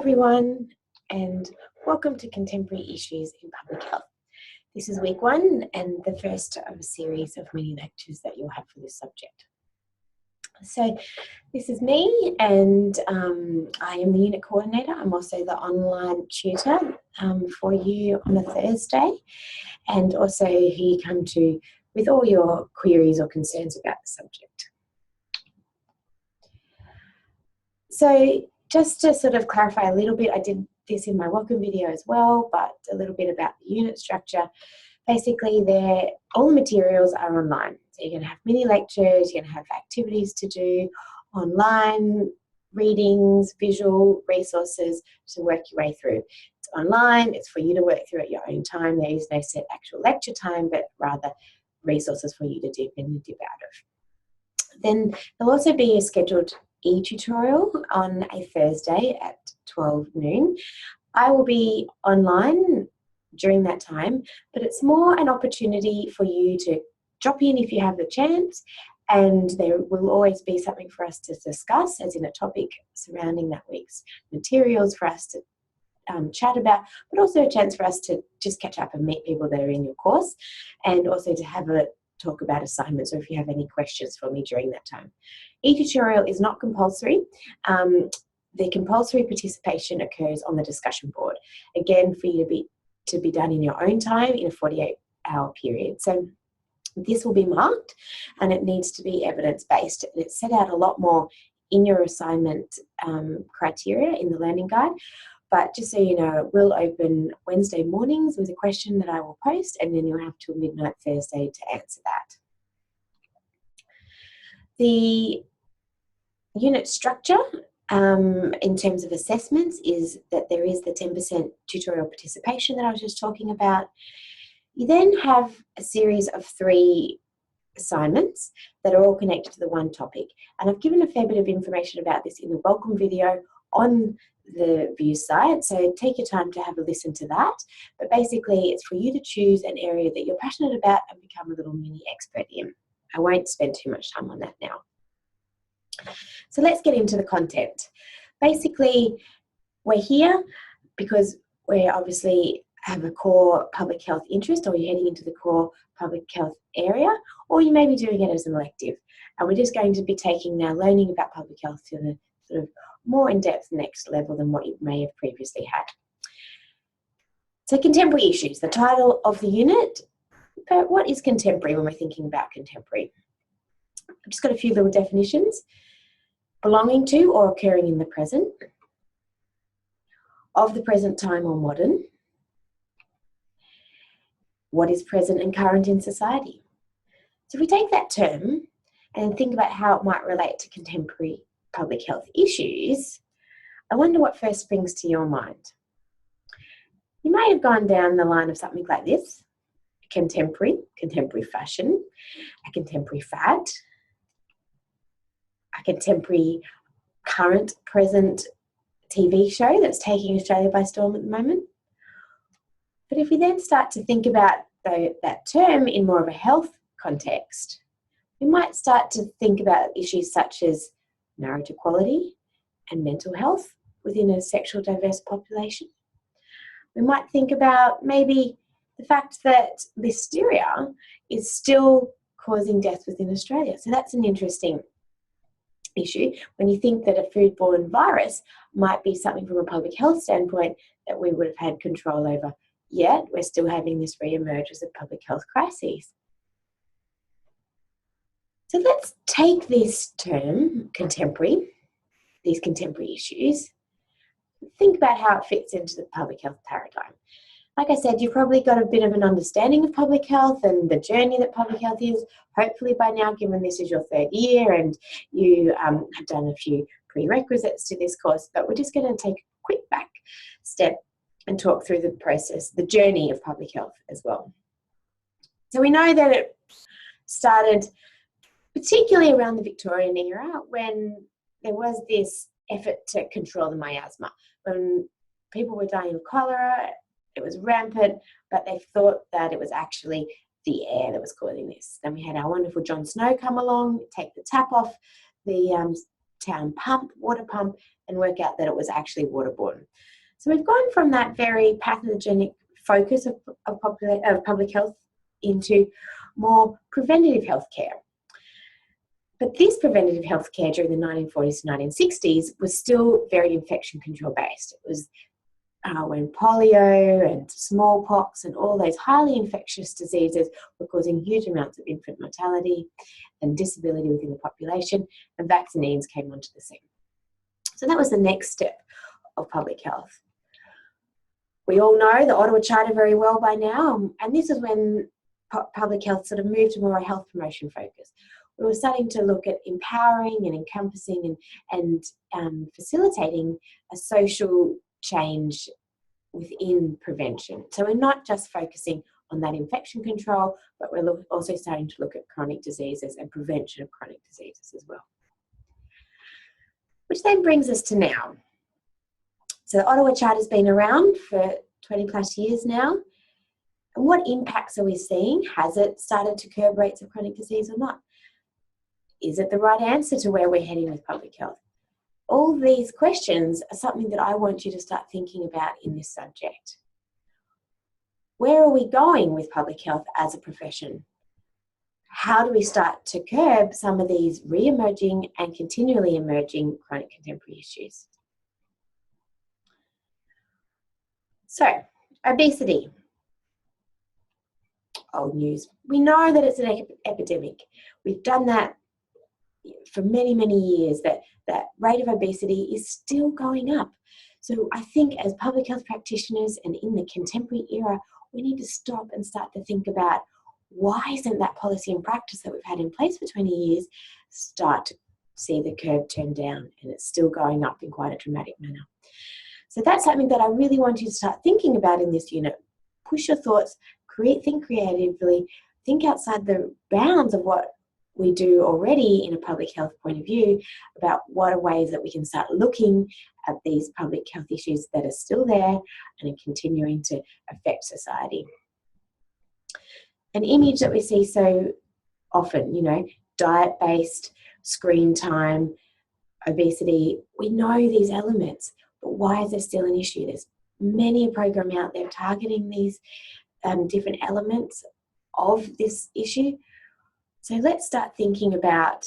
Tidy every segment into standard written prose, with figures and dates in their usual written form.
everyone, and welcome to Contemporary Issues in Public Health. This is week 1 and the first of a series of mini lectures that you'll have for this subject. So this is me, and I am the unit coordinator. I'm also the online tutor for you on a Thursday, and also who you come to with all your queries or concerns about the subject. So just to sort of clarify a little bit, I did this in my welcome video as well, but a little bit about the unit structure. Basically, all the materials are online. So you're going to have mini lectures, you're going to have activities to do online, readings, visual resources to work your way through. It's online, it's for you to work through at your own time. There is no set actual lecture time, but rather resources for you to dip in and dip out of. Then there'll also be a scheduled e-tutorial on a Thursday at 12 noon. I will be online during that time, but it's more an opportunity for you to drop in if you have the chance, and there will always be something for us to discuss, as in a topic surrounding that week's materials for us to chat about, but also a chance for us to just catch up and meet people that are in your course, and also to have a talk about assignments, or if you have any questions for me during that time. E-tutorial is not compulsory. The compulsory participation occurs on the discussion board, again for you to be done in your own time in a 48-hour period. So this will be marked, and it needs to be evidence-based. It's set out a lot more in your assignment criteria in the learning guide. But just so you know, it will open Wednesday mornings with a question that I will post, and then you'll have till midnight Thursday to answer that. The unit structure in terms of assessments is that there is the 10% tutorial participation that I was just talking about. You then have a series of 3 assignments that are all connected to the one topic. And I've given a fair bit of information about this in the welcome video on the VUE site, so take your time to have a listen to that. But basically, it's for you to choose an area that you're passionate about and become a little mini expert in. I won't spend too much time on that now. So let's get into the content. Basically, we're here because we obviously have a core public health interest, or you're heading into the core public health area, or you may be doing it as an elective. And we're just going to be taking now learning about public health to the sort of more in-depth next level than what you may have previously had. So contemporary issues, the title of the unit. But what is contemporary when we're thinking about contemporary? I've just got a few little definitions. Belonging to or occurring in the present, of the present time or modern, what is present and current in society. So if we take that term and think about how it might relate to contemporary public health issues, I wonder what first springs to your mind. You may have gone down the line of something like this: contemporary fashion, a contemporary fad, a contemporary current present TV show that's taking Australia by storm at the moment. But if we then start to think about that term in more of a health context, we might start to think about issues such as marriage equality and mental health within a sexual diverse population. We might think about maybe the fact that listeria is still causing death within Australia. So that's an interesting issue when you think that a foodborne virus might be something from a public health standpoint that we would have had control over, yet we're still having this re-emerge as a public health crisis. So let's take this term, contemporary, these contemporary issues, think about how it fits into the public health paradigm. Like I said, you've probably got a bit of an understanding of public health and the journey that public health is, hopefully by now, given this is your 3rd year and you have done a few prerequisites to this course. But we're just going to take a quick back step and talk through the process, the journey of public health as well. So we know that it started particularly around the Victorian era, when there was this effort to control the miasma. When people were dying of cholera, it was rampant, but they thought that it was actually the air that was causing this. Then we had our wonderful John Snow come along, take the tap off the town pump, water pump, and work out that it was actually waterborne. So we've gone from that very pathogenic focus of public health into more preventative health care. But this preventative health care during the 1940s to 1960s was still very infection control based. It was when polio and smallpox and all those highly infectious diseases were causing huge amounts of infant mortality and disability within the population, and vaccines came onto the scene. So that was the next step of public health. We all know the Ottawa Charter very well by now, and this is when public health sort of moved to more a health promotion focus. We were starting to look at empowering and encompassing and facilitating a social change within prevention. So we're not just focusing on that infection control, but we're also starting to look at chronic diseases and prevention of chronic diseases as well. Which then brings us to now. So the Ottawa Charter's been around for 20 plus years now. And what impacts are we seeing? Has it started to curb rates of chronic disease or not? Is it the right answer to where we're heading with public health? All these questions are something that I want you to start thinking about in this subject. Where are we going with public health as a profession? How do we start to curb some of these re-emerging and continually emerging chronic contemporary issues? So, obesity. Old news. We know that it's an epidemic. We've done that for many, many years, that rate of obesity is still going up. So I think as public health practitioners and in the contemporary era, we need to stop and start to think about why isn't that policy and practice that we've had in place for 20 years start to see the curve turn down, and it's still going up in quite a dramatic manner. So that's something that I really want you to start thinking about in this unit. Push your thoughts, think creatively, think outside the bounds of what we do already in a public health point of view about what are ways that we can start looking at these public health issues that are still there and are continuing to affect society. An image that we see so often, diet-based, screen time, obesity, we know these elements, but why is there still an issue? There's many a program out there targeting these different elements of this issue. So let's start thinking about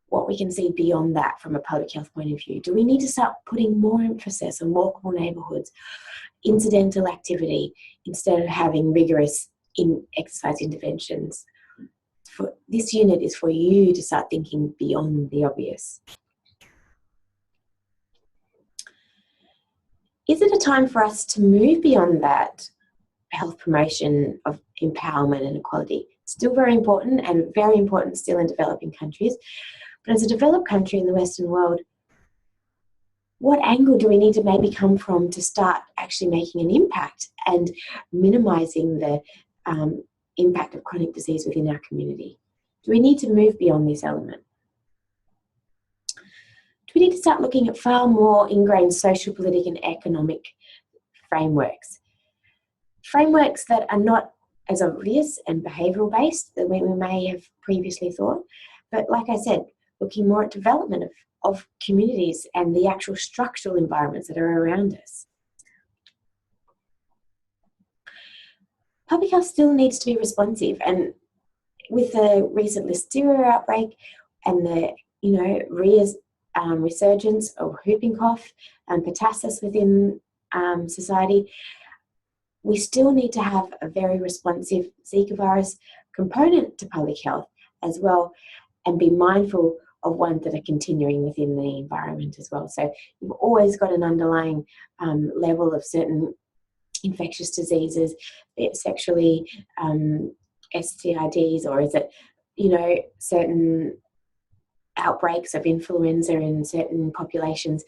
what we can see beyond that from a public health point of view. Do we need to start putting more emphasis on walkable neighbourhoods, incidental activity, instead of having rigorous exercise interventions? This unit is for you to start thinking beyond the obvious. Is it a time for us to move beyond that health promotion of empowerment and equality? Still very important, and very important still in developing countries. But as a developed country in the Western world, what angle do we need to maybe come from to start actually making an impact and minimising the impact of chronic disease within our community? Do we need to move beyond this element? Do we need to start looking at far more ingrained social, political and economic frameworks? Frameworks that are not as obvious and behavioural based that we may have previously thought, but like I said, looking more at development of communities and the actual structural environments that are around us. Public health still needs to be responsive, and with the recent Listeria outbreak and the resurgence of whooping cough and pertussis within society, we still need to have a very responsive Zika virus component to public health as well, and be mindful of ones that are continuing within the environment as well. So you've always got an underlying level of certain infectious diseases, be it sexually, STIDs, or is it, certain outbreaks of influenza in certain populations.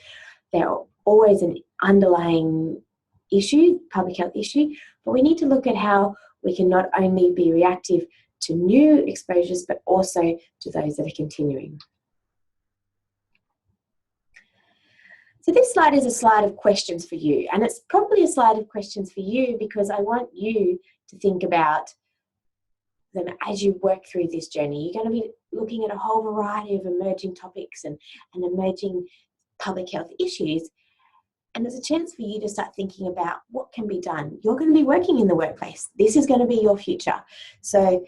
They're always an underlying issue, public health issue, but we need to look at how we can not only be reactive to new exposures, but also to those that are continuing. So this slide is a slide of questions for you, and it's probably a slide of questions for you because I want you to think about them as you work through this journey. You're going to be looking at a whole variety of emerging topics and emerging public health issues. And there's a chance for you to start thinking about what can be done. You're going to be working in the workplace. This is going to be your future. So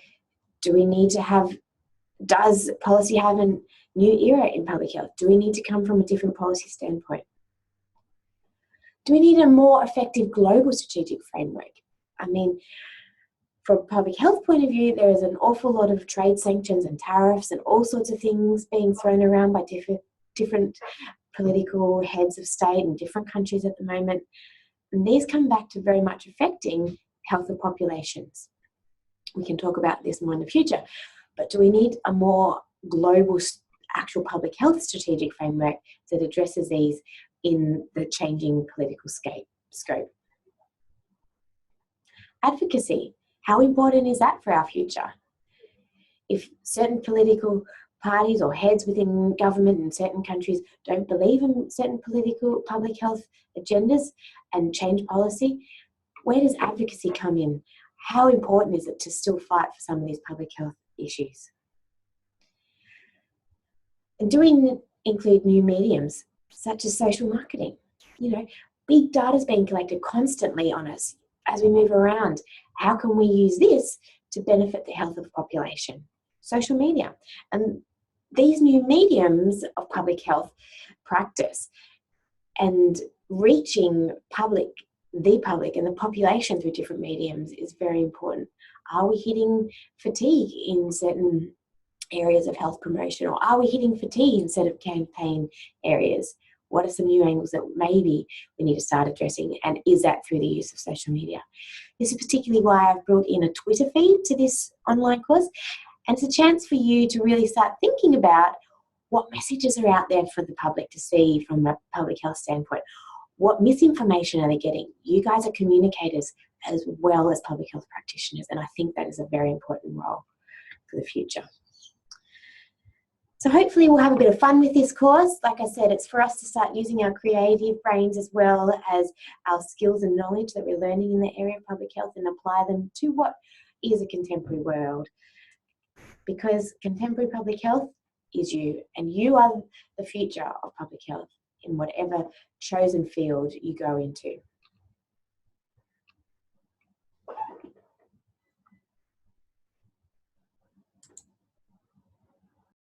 does policy have a new era in public health? Do we need to come from a different policy standpoint? Do we need a more effective global strategic framework? I mean, from a public health point of view, there is an awful lot of trade sanctions and tariffs and all sorts of things being thrown around by different political heads of state in different countries at the moment. And these come back to very much affecting health of populations. We can talk about this more in the future, but do we need a more global actual public health strategic framework that addresses these in the changing political scope? Advocacy, how important is that for our future? If certain political parties or heads within government in certain countries don't believe in certain political public health agendas and change policy, where does advocacy come in? How important is it to still fight for some of these public health issues? And do we include new mediums such as social marketing? You know, big data is being collected constantly on us as we move around. How can we use this to benefit the health of the population? Social media. And these new mediums of public health practice and reaching the public and the population through different mediums is very important. Are we hitting fatigue in certain areas of health promotion, or are we hitting fatigue instead of campaign areas? What are some new angles that maybe we need to start addressing, and is that through the use of social media? This is particularly why I've brought in a Twitter feed to this online course, and it's a chance for you to really start thinking about what messages are out there for the public to see from a public health standpoint. What misinformation are they getting? You guys are communicators as well as public health practitioners, and I think that is a very important role for the future. So hopefully we'll have a bit of fun with this course. Like I said, it's for us to start using our creative brains as well as our skills and knowledge that we're learning in the area of public health and apply them to what is a contemporary world. Because contemporary public health is you, and you are the future of public health in whatever chosen field you go into.